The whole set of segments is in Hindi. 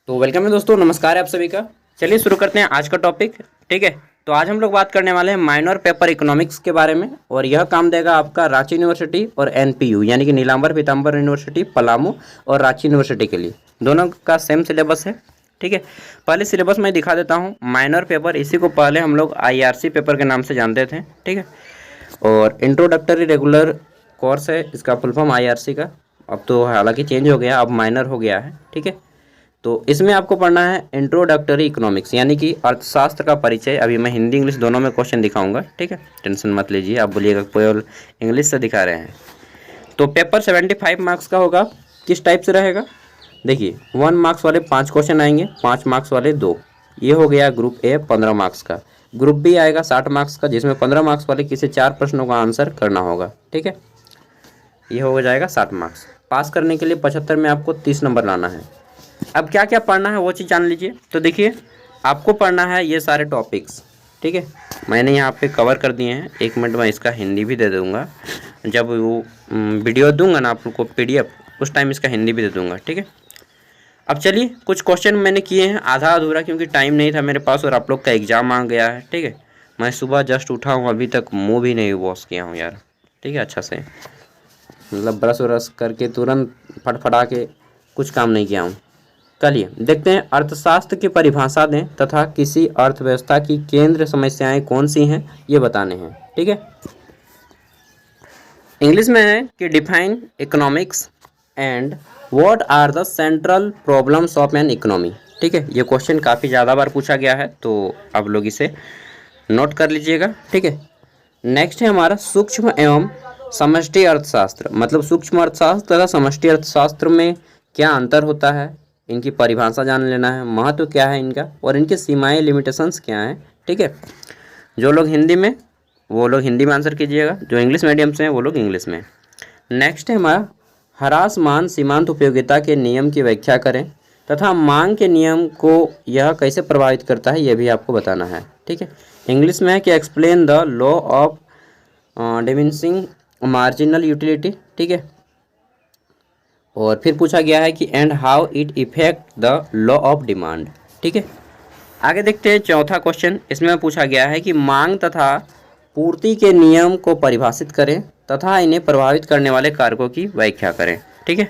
तो वेलकम है दोस्तों, नमस्कार है आप सभी का। चलिए शुरू करते हैं आज का टॉपिक। ठीक है, तो आज हम लोग बात करने वाले हैं माइनर पेपर इकोनॉमिक्स के बारे में, और यह काम देगा आपका रांची यूनिवर्सिटी और एनपीयू यानी कि नीलांबर पीताम्बर यूनिवर्सिटी पलामू और रांची यूनिवर्सिटी के लिए। दोनों का सेम सिलेबस है। ठीक है, पहले सिलेबस मैं दिखा देता हूँ। माइनर पेपर, इसी को पहले हम लोग आईआरसी पेपर के नाम से जानते थे। ठीक है, और इंट्रोडक्टरी रेगुलर कोर्स है इसका फुल फॉर्म आईआरसी का। अब तो हालांकि चेंज हो गया, अब माइनर हो गया है। ठीक है, तो इसमें आपको पढ़ना है इंट्रोडक्टरी इकोनॉमिक्स यानी कि अर्थशास्त्र का परिचय। अभी मैं हिंदी इंग्लिश दोनों में क्वेश्चन दिखाऊंगा। ठीक है, टेंशन मत लीजिए, आप बोलिएगा केवल इंग्लिश से दिखा रहे हैं। तो पेपर 75 मार्क्स का होगा। किस टाइप से रहेगा, देखिए 1 मार्क्स वाले 5 क्वेश्चन आएंगे, 5 मार्क्स वाले 2। ये हो गया ग्रुप ए 15 मार्क्स का। ग्रुप बी आएगा 60 मार्क्स का, जिसमें 15 मार्क्स वाले किसी 4 प्रश्नों का आंसर करना होगा। ठीक है, ये हो जाएगा 60 मार्क्स। पास करने के लिए 75 में आपको 30 नंबर लाना है। अब क्या क्या पढ़ना है वो चीज़ जान लीजिए। तो देखिए, आपको पढ़ना है ये सारे टॉपिक्स। ठीक है, मैंने यहाँ पे कवर कर दिए हैं। 1 मिनट में इसका हिंदी भी दे दूँगा, जब वो वीडियो दूंगा ना आप लोग को पीडीएफ, उस टाइम इसका हिंदी भी दे दूँगा। ठीक है, अब चलिए कुछ क्वेश्चन मैंने किए हैं आधा अधूरा, क्योंकि टाइम नहीं था मेरे पास और आप लोग का एग्ज़ाम आ गया है। ठीक है, मैं सुबह जस्ट उठा हूँ, अभी तक मुँह भी नहीं वॉश किया हूँ यार। ठीक है, अच्छा से मतलब ब्रश व्रश करके तुरंत फटफटा के कुछ काम नहीं किया हूँ। चलिए देखते हैं, अर्थशास्त्र की परिभाषा दें तथा किसी अर्थव्यवस्था की केंद्र समस्याएं कौन सी हैं ये बताने हैं। ठीक है, इंग्लिश में है कि define economics and what are the central problems of an economy. ठीक है, ये क्वेश्चन काफ़ी ज़्यादा बार पूछा गया है, तो आप लोग इसे नोट कर लीजिएगा। ठीक है, नेक्स्ट है हमारा सूक्ष्म एवं समष्टि अर्थशास्त्र। मतलब सूक्ष्म अर्थशास्त्र तथा समष्टि अर्थशास्त्र में क्या अंतर होता है, इनकी परिभाषा जान लेना है, महत्व क्या है इनका, और इनकी सीमाएं लिमिटेशंस क्या हैं। ठीक है, जो लोग हिंदी में वो लोग हिंदी में आंसर कीजिएगा, जो इंग्लिश मीडियम से हैं वो लोग इंग्लिश में। नेक्स्ट है हमारा ह्रासमान सीमांत उपयोगिता के नियम की व्याख्या करें तथा मांग के नियम को यह कैसे प्रभावित करता है, यह भी आपको बताना है। ठीक है, इंग्लिश में है कि explain the law of diminishing marginal utility. ठीक है, और फिर पूछा गया है कि and how it effect the law of demand. ठीक है, आगे देखते हैं चौथा क्वेश्चन। इसमें पूछा गया है कि मांग तथा पूर्ति के नियम को परिभाषित करें तथा इन्हें प्रभावित करने वाले कारकों की व्याख्या करें। ठीक है,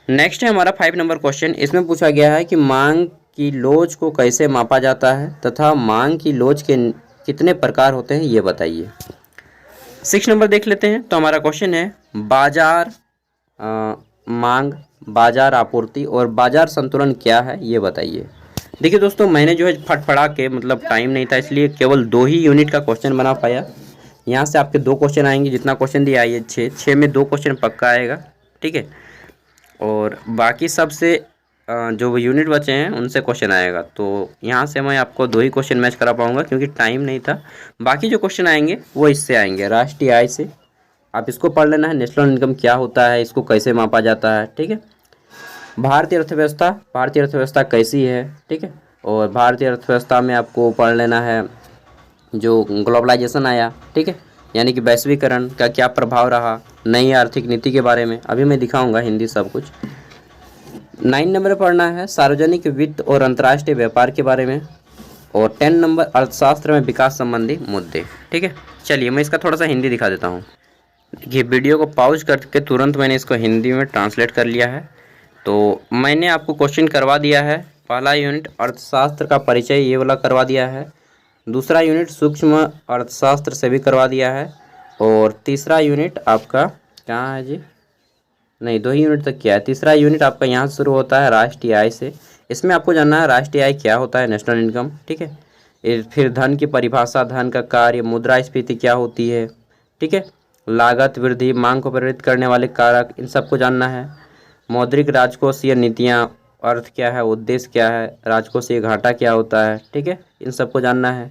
नेक्स्ट है हमारा 5 नंबर क्वेश्चन। इसमें पूछा गया है कि मांग की लोच को कैसे मापा जाता है तथा मांग की लोच के कितने प्रकार होते हैं ये बताइए। 6 नंबर देख लेते हैं। तो हमारा क्वेश्चन है बाजार मांग, बाजार आपूर्ति और बाजार संतुलन क्या है ये बताइए। देखिए दोस्तों, मैंने जो है फटफड़ा के, मतलब टाइम नहीं था इसलिए केवल 2 ही यूनिट का क्वेश्चन बना पाया। यहाँ से आपके 2 क्वेश्चन आएंगे, जितना क्वेश्चन दिया है 6 में 2 क्वेश्चन पक्का आएगा। ठीक है, और बाकी सबसे जो यूनिट बचे हैं उनसे क्वेश्चन आएगा। तो यहाँ से मैं आपको 2 ही क्वेश्चन मैच करा पाऊँगा क्योंकि टाइम नहीं था। बाकी जो क्वेश्चन आएंगे वो इससे आएंगे, राष्ट्रीय आय से। आप इसको पढ़ लेना है, नेशनल इनकम क्या होता है, इसको कैसे मापा जाता है। ठीक है, भारतीय अर्थव्यवस्था, भारतीय अर्थव्यवस्था कैसी है। ठीक है, और भारतीय अर्थव्यवस्था में आपको पढ़ लेना है जो ग्लोबलाइजेशन आया। ठीक है, यानी कि वैश्वीकरण का क्या प्रभाव रहा, नई आर्थिक नीति के बारे में अभी मैं दिखाऊंगा हिंदी सब कुछ। 9 नंबर पढ़ना है सार्वजनिक वित्त और अंतर्राष्ट्रीय व्यापार के बारे में, और 10 नंबर अर्थशास्त्र में विकास संबंधी मुद्दे। ठीक है, चलिए मैं इसका थोड़ा सा हिंदी दिखा देता हूँ। ये वीडियो को पॉज करके तुरंत मैंने इसको हिंदी में ट्रांसलेट कर लिया है। तो मैंने आपको क्वेश्चन करवा दिया है। पहला यूनिट अर्थशास्त्र का परिचय ये वाला करवा दिया है, दूसरा यूनिट सूक्ष्म अर्थशास्त्र से भी करवा दिया है, और तीसरा यूनिट आपका कहाँ है जी, नहीं 2 ही यूनिट तक किया है। तीसरा यूनिट आपका यहाँ से शुरू होता है राष्ट्रीय आय से। इसमें आपको जानना है राष्ट्रीय आय क्या होता है, नेशनल इनकम। ठीक है, फिर धन की परिभाषा, धन का कार्य, मुद्रास्फीति क्या होती है। ठीक है, लागत वृद्धि, मांग को प्रेरित करने वाले कारक, इन सबको जानना है। मौद्रिक राजकोषीय नीतियाँ, अर्थ क्या है, उद्देश्य क्या है, राजकोषीय घाटा क्या होता है। ठीक है, इन सबको जानना है।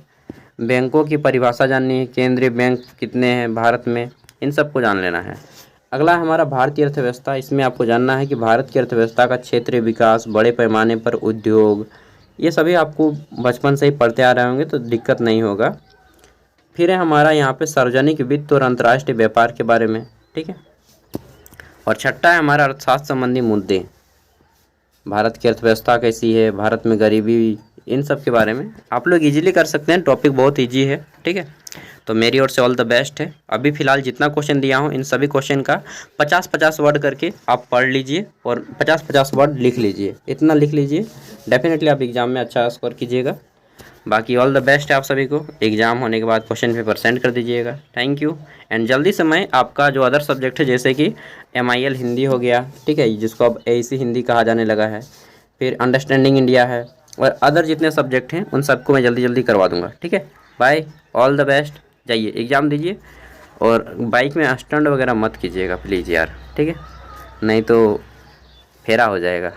बैंकों की परिभाषा जाननी है, केंद्रीय बैंक कितने हैं भारत में, इन सबको जान लेना है। अगला हमारा भारतीय अर्थव्यवस्था। इसमें आपको जानना है कि भारत की अर्थव्यवस्था का क्षेत्रीय विकास, बड़े पैमाने पर उद्योग, ये सभी आपको बचपन से ही पढ़ते आ रहे होंगे तो दिक्कत नहीं होगा। फिर है हमारा यहाँ पे सार्वजनिक वित्त और अंतर्राष्ट्रीय व्यापार के बारे में। ठीक है, और छठा है हमारा अर्थशास्त्र संबंधी मुद्दे। भारत की अर्थव्यवस्था कैसी है, भारत में गरीबी, इन सब के बारे में आप लोग इजीली कर सकते हैं। टॉपिक बहुत इजी है, ठीक है। तो मेरी ओर से ऑल द बेस्ट है। अभी फ़िलहाल जितना क्वेश्चन दिया हूँ इन सभी क्वेश्चन का 50-50 वर्ड करके आप पढ़ लीजिए और 50-50 वर्ड लिख लीजिए। इतना लिख लीजिए, डेफिनेटली आप एग्ज़ाम में अच्छा स्कोर कीजिएगा। बाकी ऑल द बेस्ट है आप सभी को। एग्ज़ाम होने के बाद क्वेश्चन पेपर सेंड कर दीजिएगा। Thank you. एंड जल्दी से मैं आपका जो अदर सब्जेक्ट है जैसे कि MIL हिंदी हो गया, ठीक है, जिसको अब AEC हिंदी कहा जाने लगा है, फिर अंडरस्टैंडिंग इंडिया है और अदर जितने सब्जेक्ट हैं उन सबको मैं जल्दी जल्दी करवा दूंगा, ठीक है। Bye, all the best. जाइए एग्ज़ाम दीजिए और बाइक में स्टंट वगैरह मत कीजिएगा प्लीज़ यार, ठीक है, नहीं तो फेरा हो जाएगा।